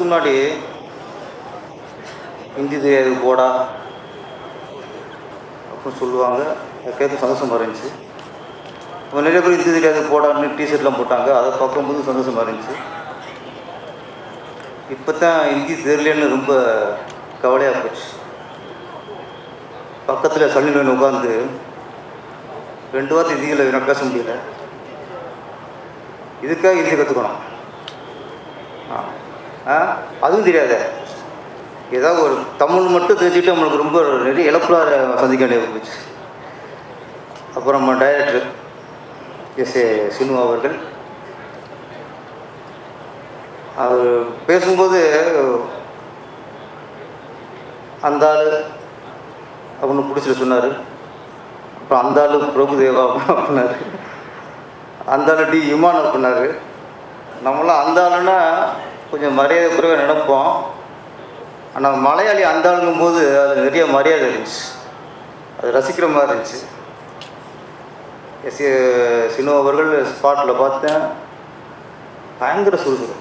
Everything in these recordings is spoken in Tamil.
முன்னாடி ஹிந்தி தெரியாது போடா அப்படின்னு சொல்லுவாங்க. அதை கேட்க சந்தோஷமாக இருந்துச்சு. இப்போ நிறைய பேர் ஹிந்தி தெரியாது போடான்னு டிஷர்ட்லாம் போட்டாங்க. அதை பார்க்கும்போது சந்தோஷமாக இருந்துச்சு. இப்போ தான் ஹிந்தி தெரியலன்னு ரொம்ப கவலையாக போச்சு. பக்கத்தில் சல்லின்னு உட்காந்து 2 வாரத்து ஹிந்தியில் எனக்கு பேச முடியல. இதுக்காக ஹிந்தி கற்றுக்கணும். அதுவும் தெரியாத ஏதாவது ஒரு தமிழ் மட்டும் தெரிஞ்சுக்கிட்டு நம்மளுக்கு ரொம்ப நிறைய இழப்புலாக சந்திக்க வேண்டிய போச்சு. அப்புறம் நம்ம டைரக்டர் எஸ்.ஏ. சினு அவர்கள் அவர் பேசும்போது அந்த ஆள் அப்படின்னு பிடிச்சிட்டு சொன்னார். அப்புறம் அந்த ஆள் பிரபுதேவா அப்படின்னாரு. அந்த ஆள் டி இமான் அப்படின்னாரு. நம்மளாம் அந்த ஆளுன்னா கொஞ்சம் மரியாதை குறைவாக நினைப்போம். ஆனால் மலையாளி அந்த ஆளுங்கும்போது அது நிறைய மரியாதை இருந்துச்சு. அது ரசிக்கிற மாதிரி இருந்துச்சு. எஸ்.ஏ. சினு அவர்கள் ஸ்பாட்டில் பார்த்தேன். பயங்கர சுறுசுறுப்பு.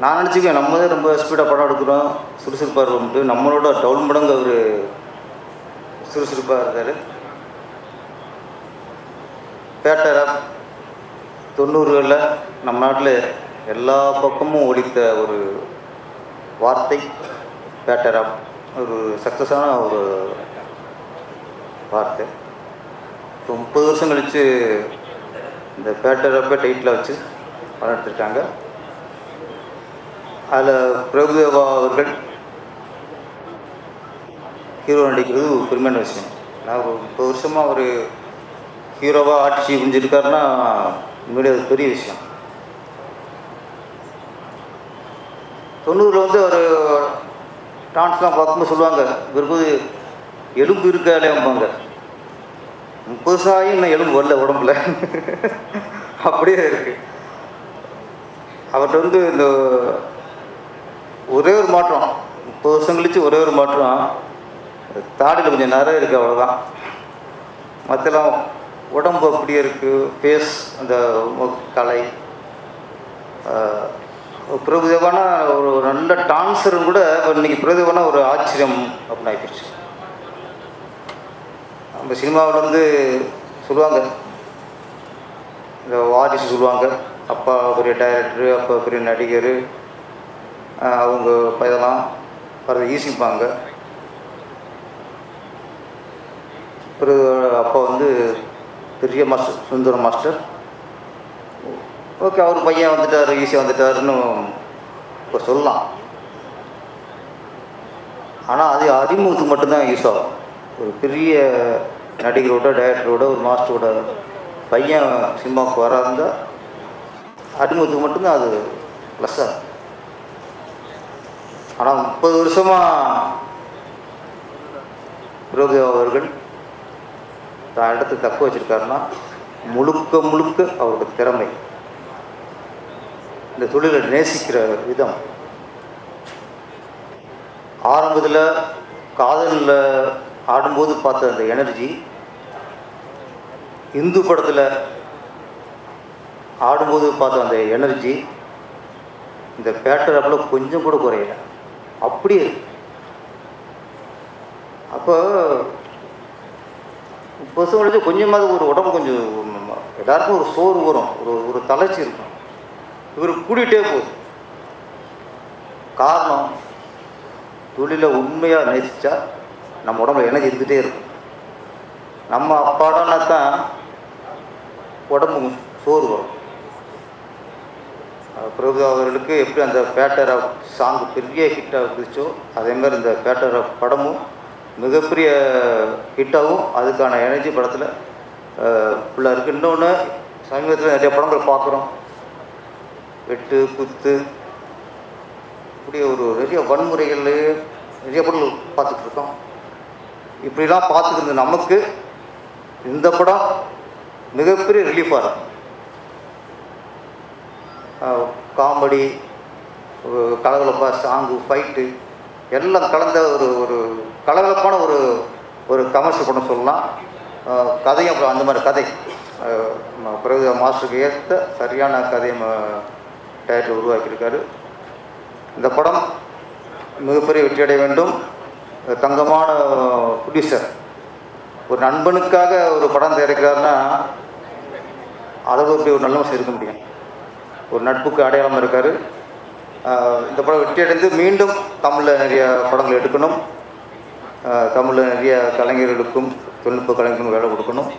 நான் நினச்சிக்குவேன் நம்ம தான் ரொம்ப ஸ்பீடாக படம் எடுக்கிறோம், சுறுசுறுப்பாக இருக்கோம்ட்டு. நம்மளோட டவுன் மடங்கு அவர் சுறுசுறுப்பாக இருந்தார். பேட்டர் 90களில் நம்ம நாட்டில் எல்லா பக்கமும் ஒலித்த ஒரு வார்த்தை பேட்டர் ஒரு சக்ஸஸான ஒரு வார்த்தை. இப்போ 30 வருஷம் கழித்து இந்த பேட்டர் டைட்டில் வச்சு படம் எடுத்திருக்காங்க. அதில் பிரபுதேவா அவர்கள் ஹீரோ நடிக்கிறது ஒரு பெருமையான விஷயம். நான் 30 வருஷமாக ஒரு ஹீரோவாக ஆட்சி புரிஞ்சிருக்காருன்னா உண்மையிலே அது பெரிய விஷயம். 90ல் வந்து ஒரு டான்ஸ்லாம் பார்க்கும்போது சொல்லுவாங்க, இவருக்கு எலும்பு இருக்காலேம்பாங்க. 30 வருஷம் ஆகி இன்னும் எலும்பு வரல உடம்புல. அப்படியே இருக்கு. அவர்கிட்ட வந்து இந்த ஒரே ஒரு மாற்றம், 30 வருஷம் கழிச்சு ஒரே ஒரு மாற்றம், தாடியில் கொஞ்சம் நிறைய இருக்குது, அவ்வளோதான். மற்றெல்லாம் உடம்பு அப்படியே இருக்குது. ஃபேஸ் அந்த கலை. பிரபுதேவானா ஒரு நல்ல டான்ஸரும் கூட இன்றைக்கி பிரபுதேவானா ஒரு ஆச்சரியம் அப்படின்னு ஆகிப்போச்சு. நம்ம சினிமாவில் வந்து சொல்லுவாங்க, இந்த வாரிசு சொல்லுவாங்க, அப்பா பெரிய டைரக்டரு, அப்பா பெரிய நடிகர், அவங்க இதெல்லாம் வரது ஈஸிப்பாங்க. பிறகு அப்பா வந்து பெரிய மாஸ்டர், சுந்தர மாஸ்டர். ஓகே, அவர் பையன் வந்துட்டார், ஈஸியாக வந்துட்டாருன்னு இப்போ சொல்லலாம். ஆனால் அது அறிமுகத்துக்கு மட்டும்தான் யூஸ் ஆகும். ஒரு பெரிய நடிகரோட டைரக்டரோட ஒரு மாஸ்டரோட பையன் சினிமாவுக்கு வராதுந்தா அறிமுகத்துக்கு மட்டும்தான் அது ப்ளஸ்ஸாக. ஆனால் 30 வருஷமாக பிரபுதேவா அவர்கள் தான் இடத்துக்கு தக்க வச்சுருக்காருன்னா முழுக்க முழுக்க அவரோட திறமை, இந்த தொழிலை நேசிக்கிற விதம். ஆரம்பத்தில் காதலில் ஆடும்போது பார்த்த அந்த எனர்ஜி, இந்து படத்தில் ஆடும்போது பார்த்த அந்த எனர்ஜி இந்த பேட்டர் அப்பில் கொஞ்சம் கூட குறையல, அப்படியே. அப்போ 30 வருஷம் கழிச்சு கொஞ்சமாவது ஒரு உடம்பு கொஞ்சம் எல்லாருக்கும் ஒரு சோறு வரும், ஒரு தளர்ச்சி இருக்கும். இவர் கூட்டிகிட்டே போகுது. காரணம், தொழிலை உண்மையாக நேசித்தா நம்ம உடம்புல எனர்ஜி இருந்துகிட்டே இருக்கும். நம்ம அப்பாடனா தான் உடம்பு சோறு வரும். பிரபுதேவா அவர்களுக்கு எப்படி அந்த பேட்டர் ஆஃப் சாங் பெரிய ஹிட்டாக இருந்துச்சோ, அதேமாதிரி இந்த பேட்டர் ஆஃப் படமும் மிகப்பெரிய ஹிட்டாகவும் அதுக்கான எனர்ஜி படத்தில் ஃபுல்லாக இருக்குது. இன்னொன்று, சமீபத்தில் நிறைய படங்கள் பார்க்குறோம், வெட்டு குத்து இப்படி ஒரு நிறைய வன்முறைகள் நிறைய படங்கள் பார்த்துட்ருக்கோம். இப்படிலாம் பார்த்துக்கிறது நமக்கு இந்த படம் மிகப்பெரிய ரிலீஃபாக இருக்கும். காமெடி, கலகலப்பா, சாங்கு, ஃபைட்டு எல்லாம் கலந்த ஒரு கலகலப்பான ஒரு கமர்ஷியல் படம் சொல்லலாம். கதையும் அப்புறம் அந்த மாதிரி கதை பிரபுதேவா மாஸ்டருக்கு ஏற்ற சரியான கதையை டைரக்டர் உருவாக்கியிருக்காரு. இந்த படம் மிகப்பெரிய வெற்றியடைய வேண்டும். தங்கமான ப்ரொடியூசர் ஒரு நண்பனுக்காக ஒரு படம் தயாரிக்கிறாருன்னா அதோட இப்படி ஒரு நல்ல மனுஷன் இருக்க முடியும். ஒரு நட்புக்கு அடையாளம் இருக்கார். இந்த படம் வெற்றியடைந்து மீண்டும் தமிழில் நிறைய படங்கள் எடுக்கணும். தமிழில் நிறைய கலைஞர்களுக்கும் தொழில்நுட்ப கலைஞர்களுக்கும் வேலை கொடுக்கணும்.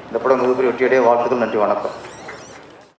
இந்த படம் மிகப்பெரிய வெற்றியடைய வாழ்த்துக்கள். நன்றி, வணக்கம்.